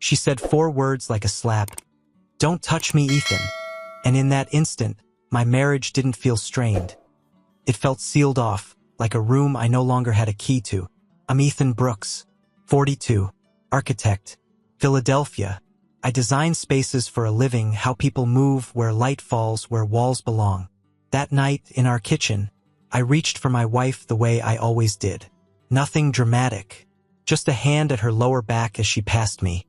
She said 4 words like a slap. "Don't touch me, Ethan." And in that instant, my marriage didn't feel strained. It felt sealed off, like a room I no longer had a key to. I'm Ethan Brooks, 42, architect, Philadelphia. I design spaces for a living, how people move, where light falls, where walls belong. That night, in our kitchen, I reached for my wife the way I always did. Nothing dramatic, just a hand at her lower back as she passed me.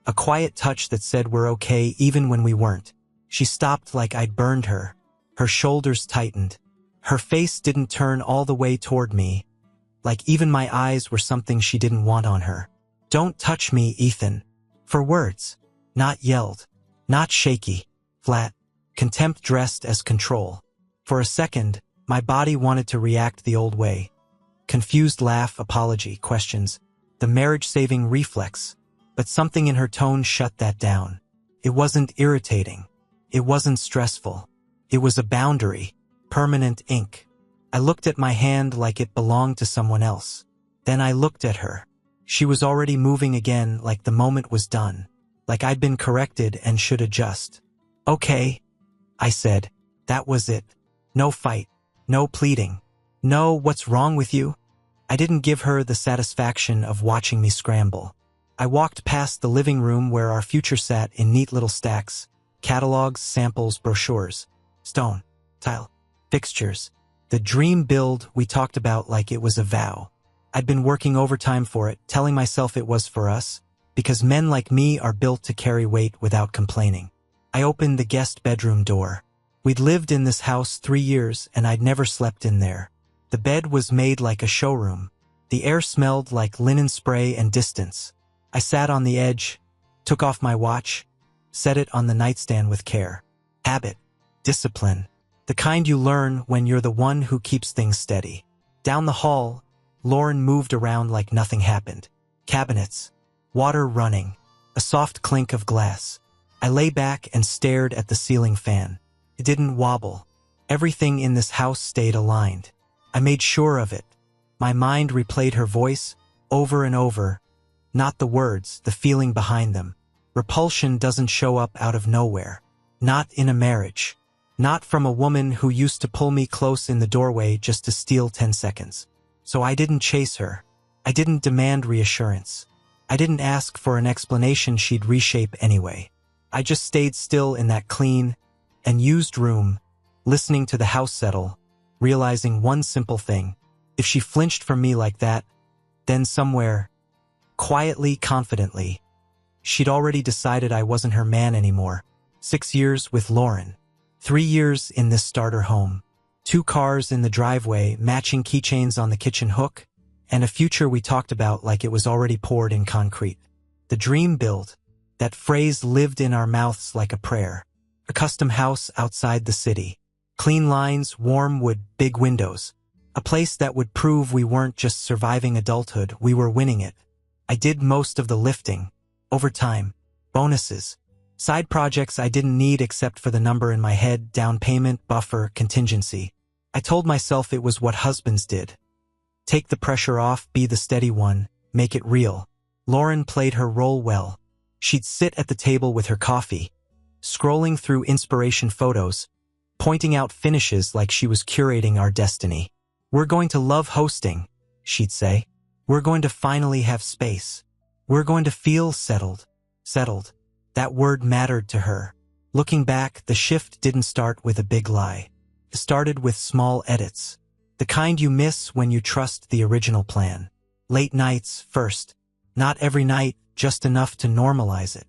A quiet touch that said we're okay even when we weren't. She stopped like I'd burned her. Her shoulders tightened. Her face didn't turn all the way toward me, like even my eyes were something she didn't want on her. "Don't touch me, Ethan." 4 words. Not yelled. Not shaky. Flat. Contempt dressed as control. For a second, my body wanted to react the old way. Confused laugh, apology, questions. The marriage-saving reflex. But something in her tone shut that down. It wasn't irritating. It wasn't stressful. It was a boundary. Permanent ink. I looked at my hand like it belonged to someone else. Then I looked at her. She was already moving again, like the moment was done. Like I'd been corrected and should adjust. "Okay," I said. That was it. No fight. No pleading. No, "What's wrong with you?" I didn't give her the satisfaction of watching me scramble. I walked past the living room where our future sat in neat little stacks. Catalogs, samples, brochures. Stone. Tile. Fixtures. The dream build we talked about like it was a vow. I'd been working overtime for it, telling myself it was for us, because men like me are built to carry weight without complaining. I opened the guest bedroom door. We'd lived in this house 3 years and I'd never slept in there. The bed was made like a showroom. The air smelled like linen spray and distance. I sat on the edge, took off my watch, set it on the nightstand with care. Habit. Discipline. The kind you learn when you're the one who keeps things steady. Down the hall, Lauren moved around like nothing happened. Cabinets. Water running. A soft clink of glass. I lay back and stared at the ceiling fan. It didn't wobble. Everything in this house stayed aligned. I made sure of it. My mind replayed her voice over and over. Not the words, the feeling behind them. Repulsion doesn't show up out of nowhere. Not in a marriage. Not from a woman who used to pull me close in the doorway just to steal 10 seconds. So I didn't chase her. I didn't demand reassurance. I didn't ask for an explanation she'd reshape anyway. I just stayed still in that clean and used room, listening to the house settle, realizing one simple thing. If she flinched from me like that, then somewhere, quietly, confidently, she'd already decided I wasn't her man anymore. 6 years with Lauren. 3 years in this starter home. 2 cars in the driveway, matching keychains on the kitchen hook, and a future we talked about like it was already poured in concrete. The dream build. That phrase lived in our mouths like a prayer. A custom house outside the city. Clean lines, warm wood, big windows. A place that would prove we weren't just surviving adulthood, we were winning it. I did most of the lifting. Overtime. Bonuses. Side projects I didn't need except for the number in my head, down payment, buffer, contingency. I told myself it was what husbands did. Take the pressure off, be the steady one, make it real. Lauren played her role well. She'd sit at the table with her coffee, scrolling through inspiration photos, pointing out finishes like she was curating our destiny. "We're going to love hosting," she'd say. "We're going to finally have space. We're going to feel settled." Settled. That word mattered to her. Looking back, the shift didn't start with a big lie. It started with small edits. The kind you miss when you trust the original plan. Late nights first. Not every night, just enough to normalize it.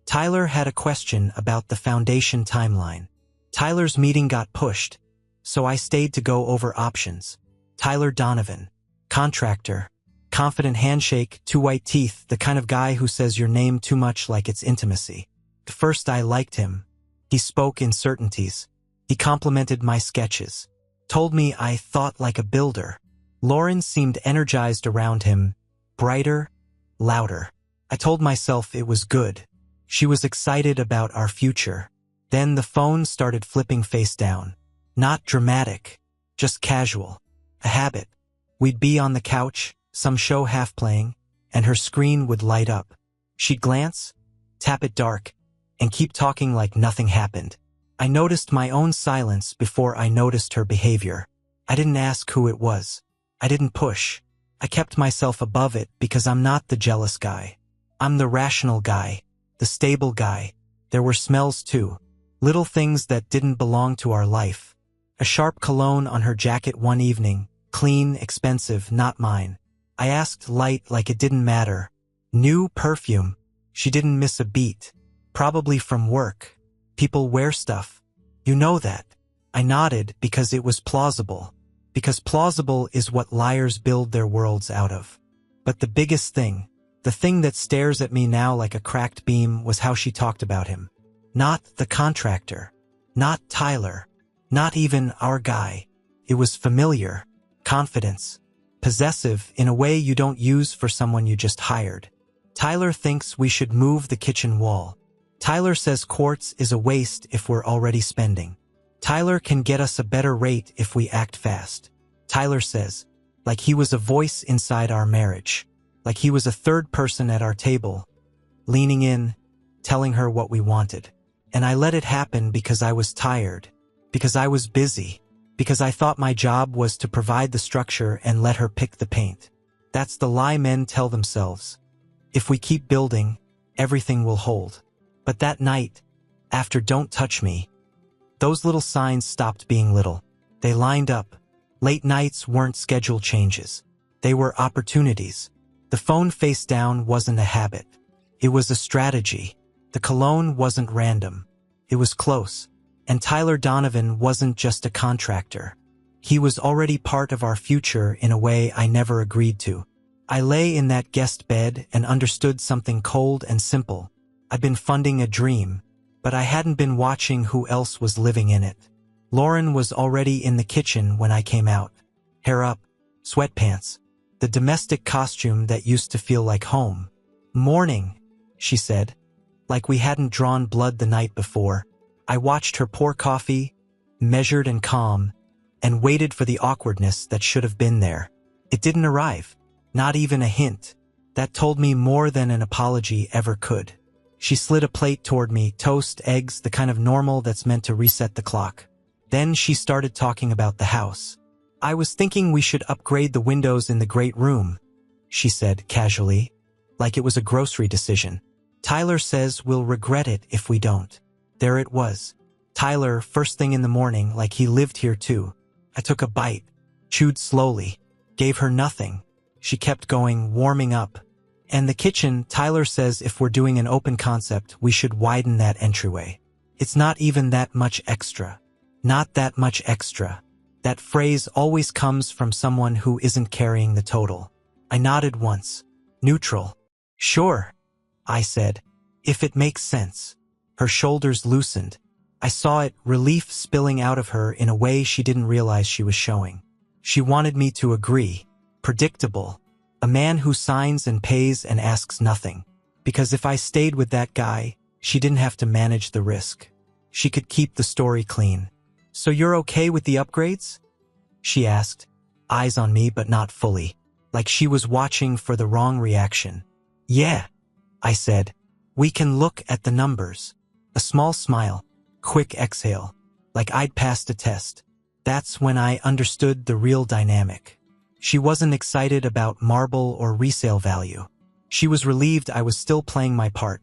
Tyler had a question about the foundation timeline. Tyler's meeting got pushed, so I stayed to go over options. Tyler Donovan. Contractor. Confident handshake, 2 white teeth, the kind of guy who says your name too much like it's intimacy. At first I liked him. He spoke in certainties. He complimented my sketches. Told me I thought like a builder. Lauren seemed energized around him. Brighter, louder. I told myself it was good. She was excited about our future. Then the phone started flipping face down. Not dramatic, just casual. A habit. We'd be on the couch, some show half playing, and her screen would light up. She'd glance, tap it dark, and keep talking like nothing happened. I noticed my own silence before I noticed her behavior. I didn't ask who it was. I didn't push. I kept myself above it because I'm not the jealous guy. I'm the rational guy, the stable guy. There were smells too. Little things that didn't belong to our life. A sharp cologne on her jacket one evening. Clean, expensive, not mine. I asked light like it didn't matter. New perfume. She didn't miss a beat. Probably from work. People wear stuff. You know that. I nodded because it was plausible. Because plausible is what liars build their worlds out of. But the biggest thing, the thing that stares at me now like a cracked beam, was how she talked about him. Not the contractor. Not Tyler. Not even our guy. It was familiar. Confidence. Possessive in a way you don't use for someone you just hired. Tyler thinks we should move the kitchen wall. Tyler says quartz is a waste if we're already spending. Tyler can get us a better rate if we act fast. Tyler says, like he was a voice inside our marriage. Like he was a third person at our table, leaning in, telling her what we wanted. And I let it happen because I was tired, because I was busy, because I thought my job was to provide the structure and let her pick the paint. That's the lie men tell themselves. If we keep building, everything will hold. But that night, after Don't Touch Me, those little signs stopped being little. They lined up. Late nights weren't schedule changes. They were opportunities. The phone face down wasn't a habit. It was a strategy. The cologne wasn't random. It was close. And Tyler Donovan wasn't just a contractor. He was already part of our future in a way I never agreed to. I lay in that guest bed and understood something cold and simple. I'd been funding a dream, but I hadn't been watching who else was living in it. Lauren was already in the kitchen when I came out. Hair up, sweatpants, the domestic costume that used to feel like home. Morning, she said, like we hadn't drawn blood the night before. I watched her pour coffee, measured and calm, and waited for the awkwardness that should have been there. It didn't arrive, not even a hint. That told me more than an apology ever could. She slid a plate toward me, toast, eggs, the kind of normal that's meant to reset the clock. Then she started talking about the house. I was thinking we should upgrade the windows in the great room, she said casually, like it was a grocery decision. Tyler says we'll regret it if we don't. There it was. Tyler, first thing in the morning, like he lived here too. I took a bite, chewed slowly, gave her nothing. She kept going, warming up. And the kitchen, Tyler says if we're doing an open concept, we should widen that entryway. It's not even that much extra. Not that much extra. That phrase always comes from someone who isn't carrying the total. I nodded once. Neutral. Sure, I said. If it makes sense. Her shoulders loosened. I saw it, relief spilling out of her in a way she didn't realize she was showing. She wanted me to agree. Predictable. A man who signs and pays and asks nothing. Because if I stayed with that guy, she didn't have to manage the risk. She could keep the story clean. So you're okay with the upgrades? She asked, eyes on me but not fully, like she was watching for the wrong reaction. Yeah, I said. We can look at the numbers. A small smile, quick exhale, like I'd passed a test. That's when I understood the real dynamic. She wasn't excited about marble or resale value. She was relieved I was still playing my part.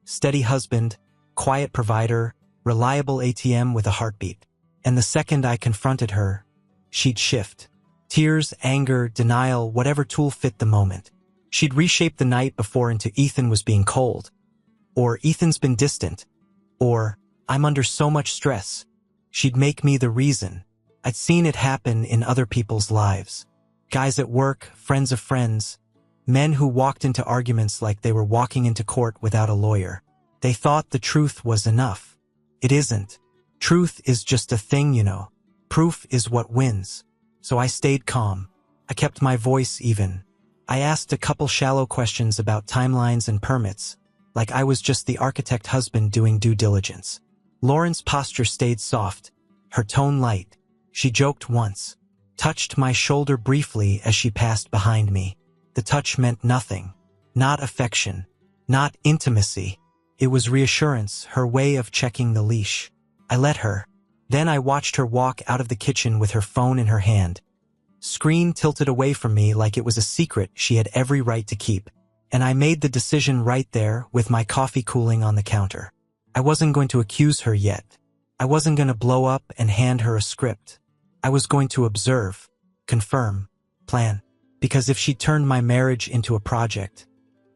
Steady husband, quiet provider, reliable ATM with a heartbeat. And the second I confronted her, she'd shift. Tears, anger, denial, whatever tool fit the moment. She'd reshape the night before into Ethan was being cold. Or Ethan's been distant. Or I'm under so much stress. She'd make me the reason. I'd seen it happen in other people's lives. Guys at work, friends of friends, men who walked into arguments like they were walking into court without a lawyer. They thought the truth was enough. It isn't. Truth is just a thing, you know. Proof is what wins. So I stayed calm. I kept my voice even. I asked a couple shallow questions about timelines and permits, like I was just the architect husband doing due diligence. Lauren's posture stayed soft, her tone light. She joked once. Touched my shoulder briefly as she passed behind me. The touch meant nothing. Not affection. Not intimacy. It was reassurance, her way of checking the leash. I let her. Then I watched her walk out of the kitchen with her phone in her hand. Screen tilted away from me like it was a secret she had every right to keep. And I made the decision right there with my coffee cooling on the counter. I wasn't going to accuse her yet. I wasn't going to blow up and hand her a script. I was going to observe, confirm, plan. Because if she turned my marriage into a project,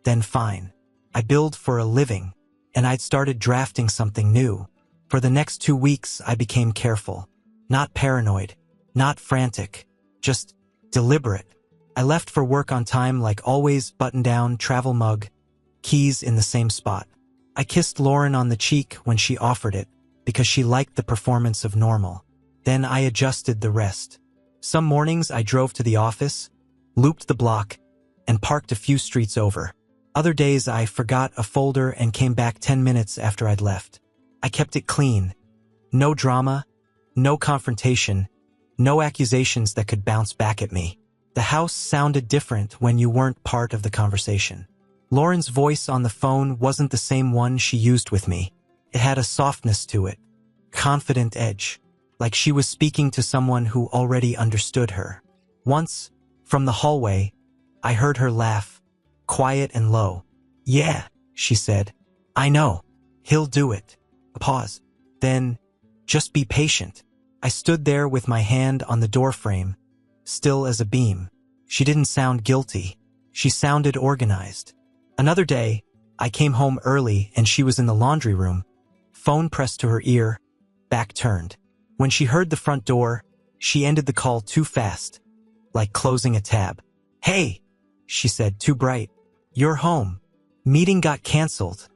then fine. I billed for a living, and I'd started drafting something new. For the next 2 weeks, I became careful. Not paranoid, not frantic, just deliberate. I left for work on time like always, button down, travel mug, keys in the same spot. I kissed Lauren on the cheek when she offered it, because she liked the performance of normal. Then I adjusted the rest. Some mornings I drove to the office, looped the block, and parked a few streets over. Other days I forgot a folder and came back 10 minutes after I'd left. I kept it clean. No drama, no confrontation, no accusations that could bounce back at me. The house sounded different when you weren't part of the conversation. Lauren's voice on the phone wasn't the same one she used with me. It had a softness to it, confident edge, like she was speaking to someone who already understood her. Once, from the hallway, I heard her laugh, quiet and low. "Yeah," she said. "I know. He'll do it." A pause. Then, "Just be patient." I stood there with my hand on the doorframe, still as a beam. She didn't sound guilty. She sounded organized. Another day, I came home early and she was in the laundry room, phone pressed to her ear, back turned. When she heard the front door, she ended the call too fast, like closing a tab. "Hey," she said, too bright. "You're home." "Meeting got canceled,"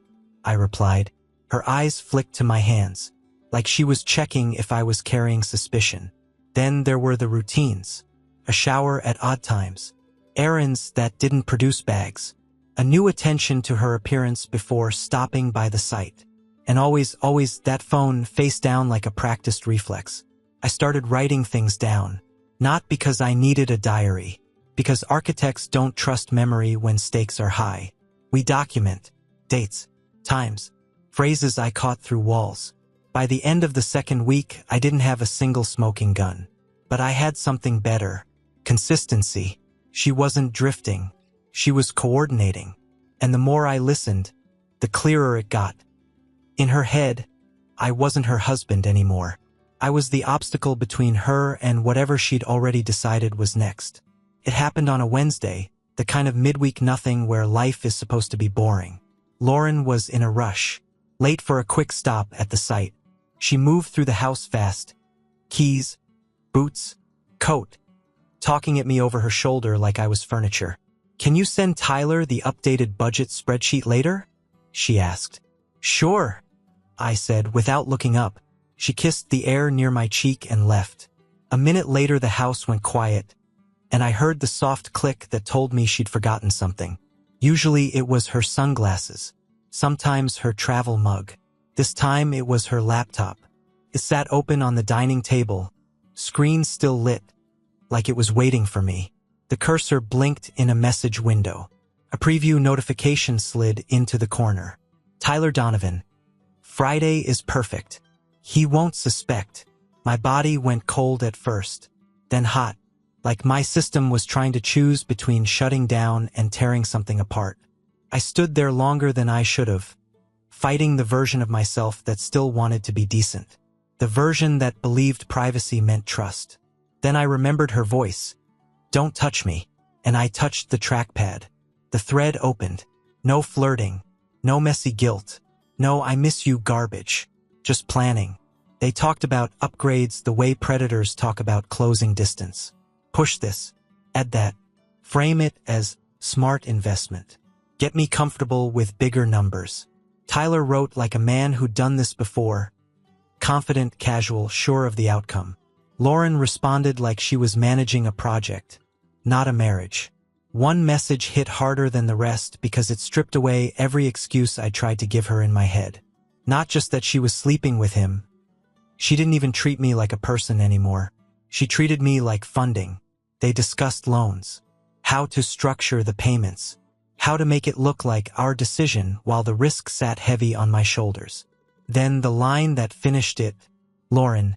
I replied. Her eyes flicked to my hands, like she was checking if I was carrying suspicion. Then there were the routines. A shower at odd times, errands that didn't produce bags, a new attention to her appearance before stopping by the site. And always that phone face down like a practiced reflex. I started writing things down, not because I needed a diary, because architects don't trust memory when stakes are high. We document dates, times, phrases I caught through walls. By the end of the second week, I didn't have a single smoking gun. But I had something better. Consistency. She wasn't drifting. She was coordinating. And the more I listened, the clearer it got. In her head, I wasn't her husband anymore. I was the obstacle between her and whatever she'd already decided was next. It happened on a Wednesday, the kind of midweek nothing where life is supposed to be boring. Lauren was in a rush, late for a quick stop at the site. She moved through the house fast. Keys, boots, coat, talking at me over her shoulder like I was furniture. "Can you send Tyler the updated budget spreadsheet later?" she asked. "Sure," I said without looking up. She kissed the air near my cheek and left. A minute later the house went quiet, and I heard the soft click that told me she'd forgotten something. Usually it was her sunglasses, sometimes her travel mug. This time it was her laptop. It sat open on the dining table, screen still lit, like it was waiting for me. The cursor blinked in a message window. A preview notification slid into the corner. "Tyler Donovan. Friday is perfect. He won't suspect." My body went cold at first, then hot, like my system was trying to choose between shutting down and tearing something apart. I stood there longer than I should have, fighting the version of myself that still wanted to be decent. The version that believed privacy meant trust. Then I remembered her voice. "Don't touch me." And I touched the trackpad. The thread opened. No flirting. No messy guilt. No "I miss you" garbage. Just planning. They talked about upgrades the way predators talk about closing distance. Push this. Add that. Frame it as smart investment. Get me comfortable with bigger numbers. Tyler wrote like a man who'd done this before. Confident, casual, sure of the outcome. Lauren responded like she was managing a project, not a marriage. One message hit harder than the rest because it stripped away every excuse I tried to give her in my head. Not just that she was sleeping with him. She didn't even treat me like a person anymore. She treated me like funding. They discussed loans, how to structure the payments, How to make it look like our decision while the risk sat heavy on my shoulders. Then the line that finished it, Lauren,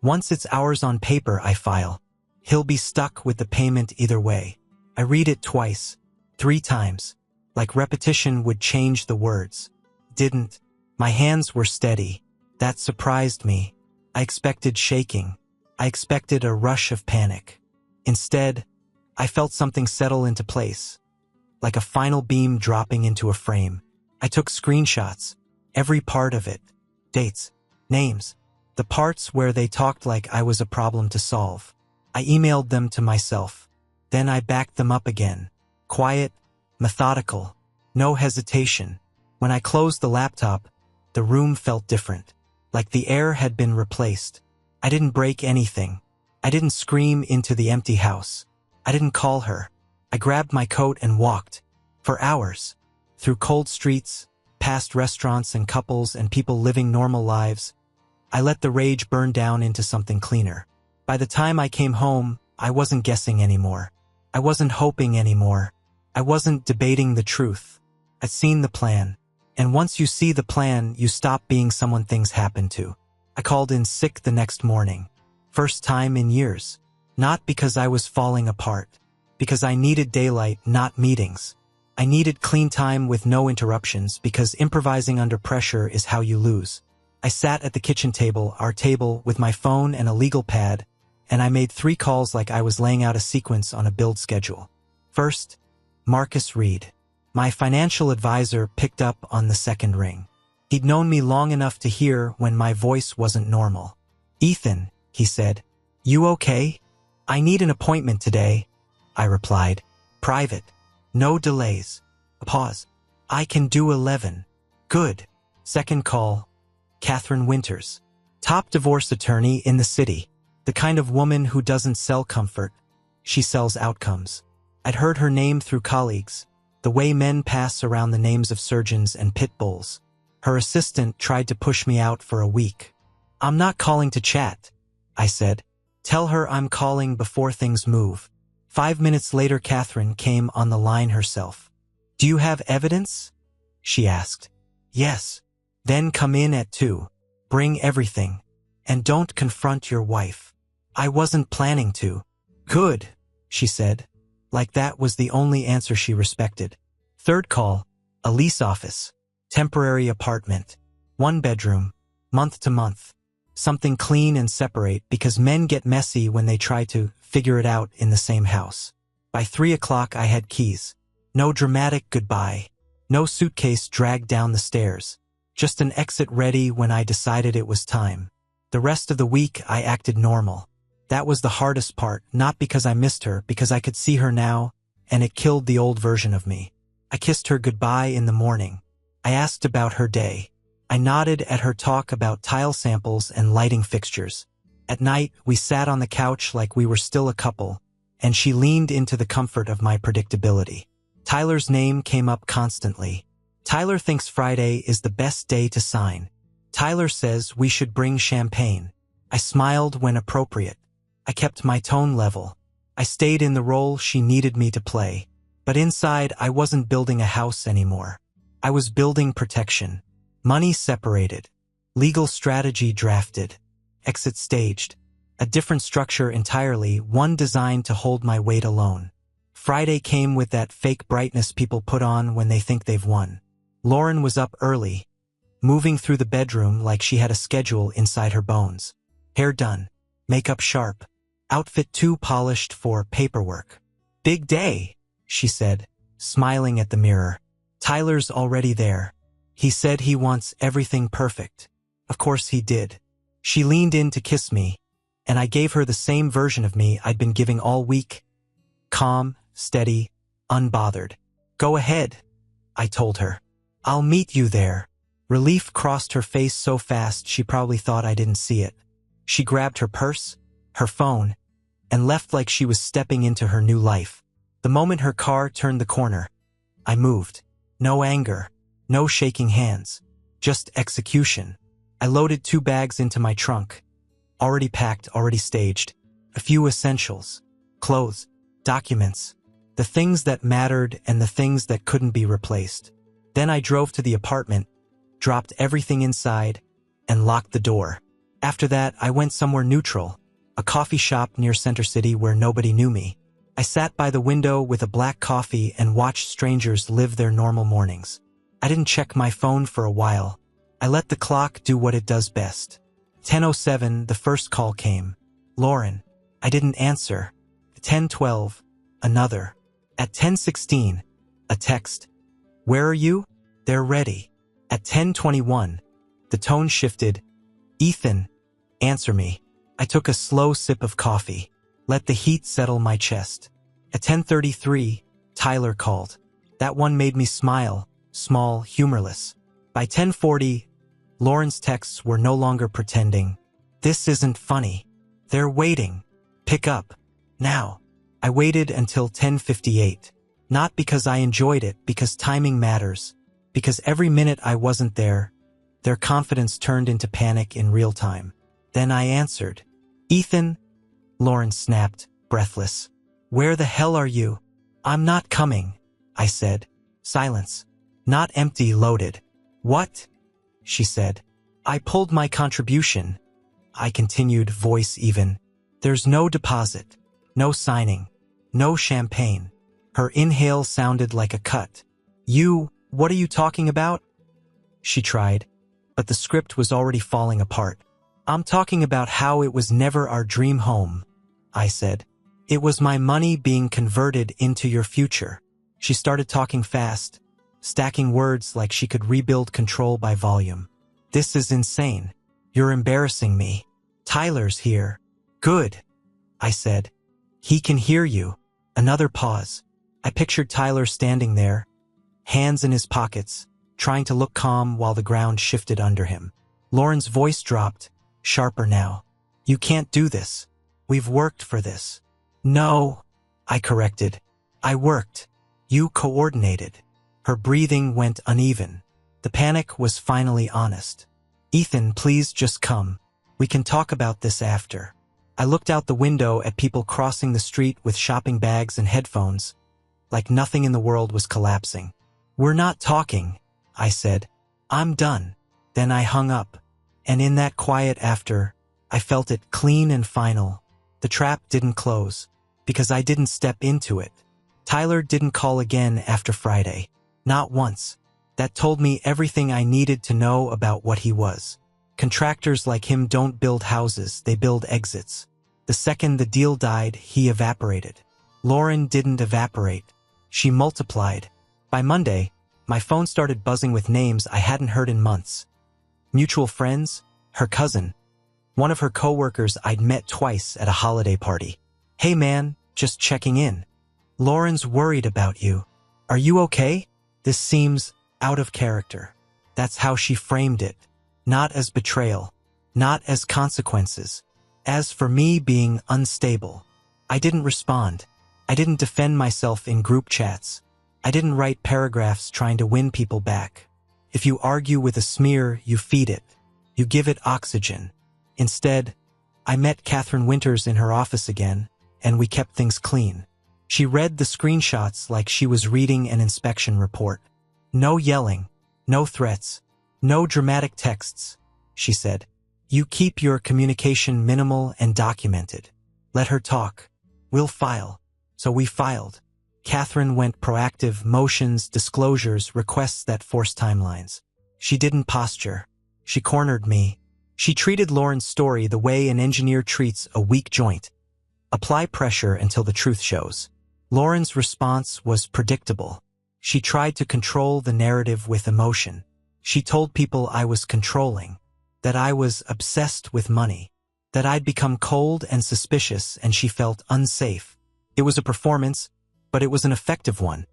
once it's ours on paper, I file. He'll be stuck with the payment either way. I read it twice, 3 times, like repetition would change the words. Didn't. My hands were steady. That surprised me. I expected shaking. I expected a rush of panic. Instead, I felt something settle into place, like a final beam dropping into a frame. I took screenshots, every part of it, dates, names, the parts where they talked like I was a problem to solve. I emailed them to myself. Then I backed them up again. Quiet, methodical, no hesitation. When I closed the laptop, the room felt different, like the air had been replaced. I didn't break anything. I didn't scream into the empty house. I didn't call her. I grabbed my coat and walked, for hours, through cold streets, past restaurants and couples and people living normal lives. I let the rage burn down into something cleaner. By the time I came home, I wasn't guessing anymore. I wasn't hoping anymore. I wasn't debating the truth. I'd seen the plan. And once you see the plan, you stop being someone things happen to. I called in sick the next morning. First time in years. Not because I was falling apart. Because I needed daylight, not meetings. I needed clean time with no interruptions because improvising under pressure is how you lose. I sat at the kitchen table, our table, with my phone and a legal pad, and I made 3 calls like I was laying out a sequence on a build schedule. First, Marcus Reed. My financial advisor picked up on the second ring. He'd known me long enough to hear when my voice wasn't normal. "Ethan," he said, "you okay?" "I need an appointment today," I replied. "Private. No delays." A pause. "I can do 11. "Good." Second call. Catherine Winters. Top divorce attorney in the city. The kind of woman who doesn't sell comfort. She sells outcomes. I'd heard her name through colleagues, the way men pass around the names of surgeons and pit bulls. Her assistant tried to push me out for a week. "I'm not calling to chat," I said. "Tell her I'm calling before things move." 5 minutes later, Catherine came on the line herself. "Do you have evidence?" she asked. "Yes." "Then come in at 2. Bring everything. And don't confront your wife." "I wasn't planning to." "Good," she said, like that was the only answer she respected. Third call, a lease office, temporary apartment, 1 bedroom, month to month. Something clean and separate because men get messy when they try to figure it out in the same house. By 3 o'clock I had keys. No dramatic goodbye. No suitcase dragged down the stairs. Just an exit ready when I decided it was time. The rest of the week I acted normal. That was the hardest part, not because I missed her, because I could see her now, and it killed the old version of me. I kissed her goodbye in the morning. I asked about her day. I nodded at her talk about tile samples and lighting fixtures. At night, we sat on the couch like we were still a couple, and she leaned into the comfort of my predictability. Tyler's name came up constantly. "Tyler thinks Friday is the best day to sign. Tyler says we should bring champagne." I smiled when appropriate. I kept my tone level. I stayed in the role she needed me to play. But inside, I wasn't building a house anymore. I was building protection. Money separated. Legal strategy drafted. Exit staged. A different structure entirely, one designed to hold my weight alone. Friday came with that fake brightness people put on when they think they've won. Lauren was up early, moving through the bedroom like she had a schedule inside her bones. Hair done. Makeup sharp. Outfit too polished for paperwork. "Big day," she said, smiling at the mirror. "Tyler's already there. He said he wants everything perfect." Of course he did. She leaned in to kiss me, and I gave her the same version of me I'd been giving all week. Calm, steady, unbothered. "Go ahead," I told her. "I'll meet you there." Relief crossed her face so fast she probably thought I didn't see it. She grabbed her purse, her phone, and left like she was stepping into her new life. The moment her car turned the corner, I moved. No anger, no shaking hands, just execution. I loaded 2 bags into my trunk. Already packed, already staged. A few essentials. Clothes, documents, The things that mattered and the things that couldn't be replaced. Then I drove to the apartment, dropped everything inside, and locked the door. After that, I went somewhere neutral, a coffee shop near Center City where nobody knew me. I sat by the window with a black coffee and watched strangers live their normal mornings. I didn't check my phone for a while. I let the clock do what it does best. 10:07, the first call came. Lauren. I didn't answer. 10:12, another. At 10:16, a text. Where are you? They're ready. At 10:21, the tone shifted. Ethan, answer me. I took a slow sip of coffee, let the heat settle my chest. At 10:33, Tyler called. That one made me smile, small, humorless. By 10:40, Lauren's texts were no longer pretending. This isn't funny. They're waiting. Pick up. Now. I waited until 10:58. Not because I enjoyed it, because timing matters. Because every minute I wasn't there, their confidence turned into panic in real time. Then I answered. Ethan? Lauren snapped, breathless. Where the hell are you? I'm not coming, I said. Silence. Not empty, loaded. What? She said. I pulled my contribution. I continued, voice even. There's no deposit. No signing. No champagne. Her inhale sounded like a cut. What are you talking about? She tried, but the script was already falling apart. I'm talking about how it was never our dream home, I said. It was my money being converted into your future. She started talking fast, stacking words like she could rebuild control by volume. This is insane. You're embarrassing me. Tyler's here. Good, I said. He can hear you. Another pause. I pictured Tyler standing there, hands in his pockets, trying to look calm while the ground shifted under him. Lauren's voice dropped, sharper now. You can't do this. We've worked for this. No, I corrected. I worked. You coordinated. Her breathing went uneven. The panic was finally honest. Ethan, please just come. We can talk about this after. I looked out the window at people crossing the street with shopping bags and headphones, like nothing in the world was collapsing. We're not talking, I said. I'm done. Then I hung up. And in that quiet after, I felt it clean and final. The trap didn't close, because I didn't step into it. Tyler didn't call again after Friday. Not once. That told me everything I needed to know about what he was. Contractors like him don't build houses, they build exits. The second the deal died, he evaporated. Lauren didn't evaporate. She multiplied. By Monday, my phone started buzzing with names I hadn't heard in months. Mutual friends, her cousin, one of her coworkers I'd met twice at a holiday party. Hey man, just checking in. Lauren's worried about you. Are you okay? This seems out of character. That's how she framed it. Not as betrayal. Not as consequences. As for me being unstable. I didn't respond. I didn't defend myself in group chats. I didn't write paragraphs trying to win people back. If you argue with a smear, you feed it. You give it oxygen. Instead, I met Catherine Winters in her office again, and we kept things clean. She read the screenshots like she was reading an inspection report. No yelling, no threats, no dramatic texts, she said. You keep your communication minimal and documented. Let her talk. We'll file. So we filed. Catherine went proactive, motions, disclosures, requests that forced timelines. She didn't posture. She cornered me. She treated Lauren's story the way an engineer treats a weak joint. Apply pressure until the truth shows. Lauren's response was predictable. She tried to control the narrative with emotion. She told people I was controlling, that I was obsessed with money, that I'd become cold and suspicious and she felt unsafe. It was a performance, but it was an effective one,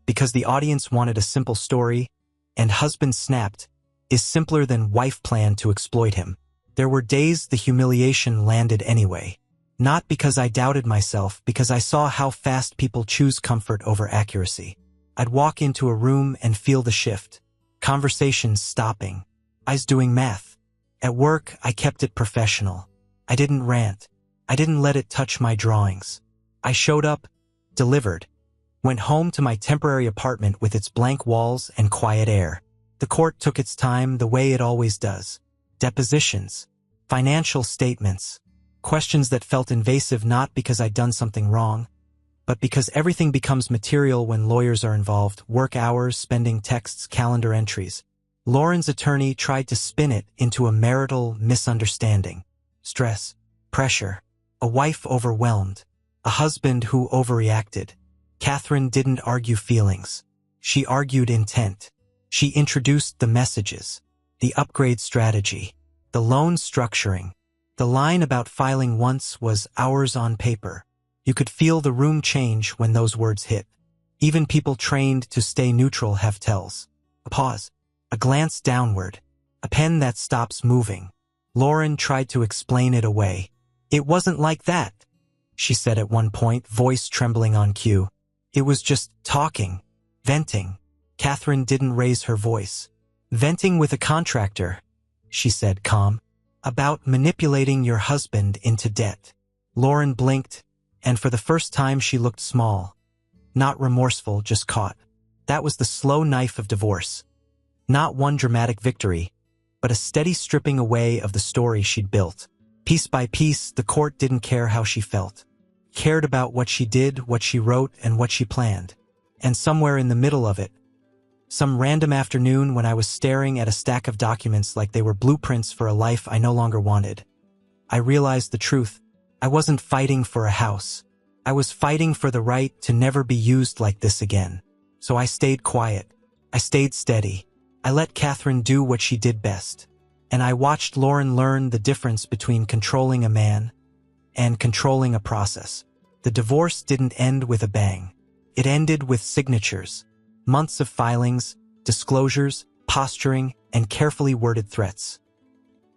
because the audience wanted a simple story, and husband snapped is simpler than wife planned to exploit him. There were days the humiliation landed anyway. Not because I doubted myself, because I saw how fast people choose comfort over accuracy. I'd walk into a room and feel the shift. Conversations stopping. Eyes doing math. At work, I kept it professional. I didn't rant. I didn't let it touch my drawings. I showed up, delivered. Went home to my temporary apartment with its blank walls and quiet air. The court took its time the way it always does. Depositions, financial statements, questions that felt invasive not because I'd done something wrong, but because everything becomes material when lawyers are involved, work hours, spending texts, calendar entries. Lauren's attorney tried to spin it into a marital misunderstanding. Stress, pressure, a wife overwhelmed, a husband who overreacted. Catherine didn't argue feelings. She argued intent. She introduced the messages, the upgrade strategy, the loan structuring. The line about filing once was hours on paper. You could feel the room change when those words hit. Even people trained to stay neutral have tells. A pause, a glance downward, a pen that stops moving. Lauren tried to explain it away. It wasn't like that, she said at one point, voice trembling on cue. It was just talking, venting. Catherine didn't raise her voice. Venting with a contractor, she said, calm. About manipulating your husband into debt. Lauren blinked, and for the first time she looked small. Not remorseful, just caught. That was the slow knife of divorce. Not one dramatic victory, but a steady stripping away of the story she'd built. Piece by piece, the court didn't care how she felt. Cared about what she did, what she wrote, and what she planned. And somewhere in the middle of it, some random afternoon when I was staring at a stack of documents like they were blueprints for a life I no longer wanted, I realized the truth. I wasn't fighting for a house. I was fighting for the right to never be used like this again. So I stayed quiet. I stayed steady. I let Catherine do what she did best. And I watched Lauren learn the difference between controlling a man and controlling a process. The divorce didn't end with a bang. It ended with signatures, months of filings, disclosures, posturing, and carefully worded threats.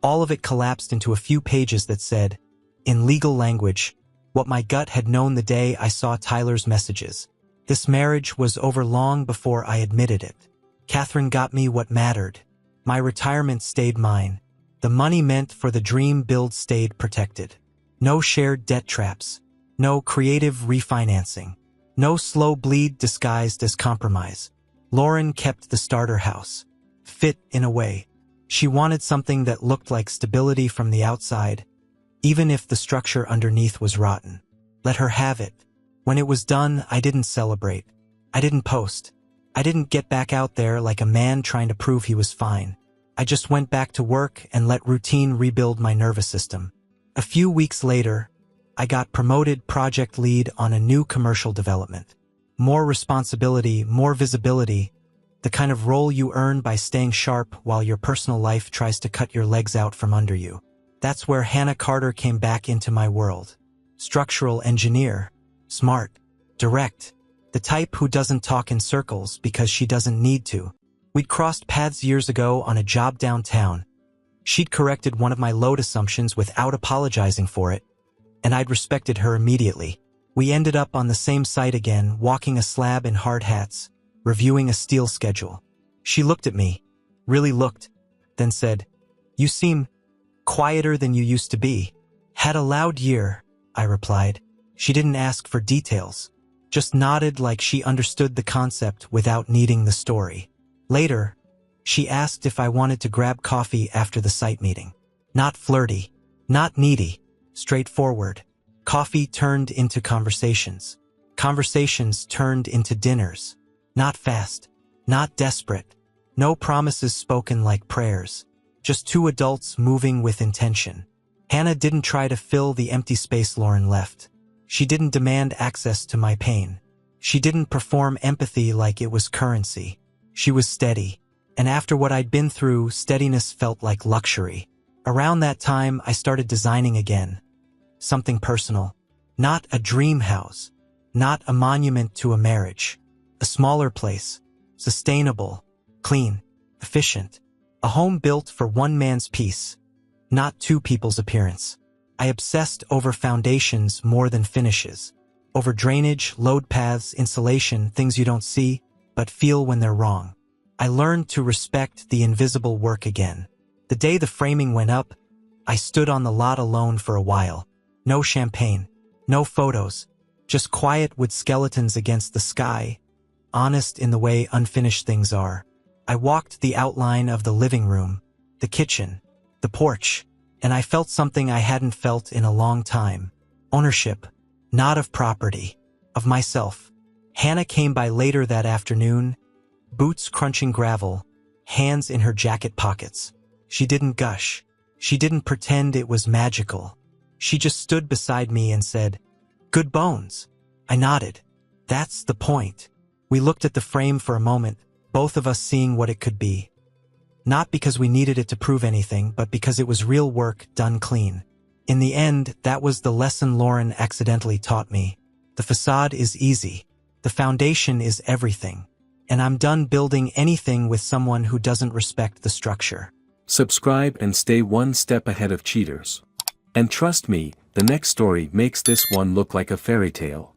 All of it collapsed into a few pages that said, in legal language, what my gut had known the day I saw Tyler's messages. This marriage was over long before I admitted it. Catherine got me what mattered. My retirement stayed mine. The money meant for the dream build stayed protected. No shared debt traps. No creative refinancing. No slow bleed disguised as compromise. Lauren kept the starter house. Fit in a way. She wanted something that looked like stability from the outside, even if the structure underneath was rotten. Let her have it. When it was done, I didn't celebrate. I didn't post. I didn't get back out there like a man trying to prove he was fine. I just went back to work and let routine rebuild my nervous system. A few weeks later, I got promoted project lead on a new commercial development. More responsibility, more visibility, the kind of role you earn by staying sharp while your personal life tries to cut your legs out from under you. That's where Hannah Carter came back into my world. Structural engineer, smart, direct, the type who doesn't talk in circles because she doesn't need to. We'd crossed paths years ago on a job downtown. She'd corrected one of my load assumptions without apologizing for it, and I'd respected her immediately. We ended up on the same site again, walking a slab in hard hats, reviewing a steel schedule. She looked at me, really looked, then said, "You seem quieter than you used to be." "Had a loud year," I replied. She didn't ask for details, just nodded like she understood the concept without needing the story. Later, she asked if I wanted to grab coffee after the site meeting. Not flirty, not needy, straightforward. Coffee turned into conversations. Conversations turned into dinners. Not fast, not desperate. No promises spoken like prayers. Just two adults moving with intention. Hannah didn't try to fill the empty space Lauren left. She didn't demand access to my pain. She didn't perform empathy like it was currency. She was steady. And after what I'd been through, steadiness felt like luxury. Around that time, I started designing again. Something personal. Not a dream house. Not a monument to a marriage. A smaller place. Sustainable. Clean. Efficient. A home built for one man's peace. Not two people's appearance. I obsessed over foundations more than finishes. Over drainage, load paths, insulation, things you don't see, but feel when they're wrong. I learned to respect the invisible work again. The day the framing went up, I stood on the lot alone for a while. No champagne, no photos, Just quiet wood skeletons against the sky, honest in the way unfinished things are. I walked the outline of the living room, the kitchen, the porch, and I felt something I hadn't felt in a long time. Ownership, not of property, of myself. Hannah came by later that afternoon, boots crunching gravel, hands in her jacket pockets. She didn't gush. She didn't pretend it was magical. She just stood beside me and said, "Good bones." I nodded. That's the point. We looked at the frame for a moment, both of us seeing what it could be. Not because we needed it to prove anything, but because it was real work done clean. In the end, that was the lesson Lauren accidentally taught me. The facade is easy. The foundation is everything. And I'm done building anything with someone who doesn't respect the structure. Subscribe and stay one step ahead of cheaters. And trust me, the next story makes this one look like a fairy tale.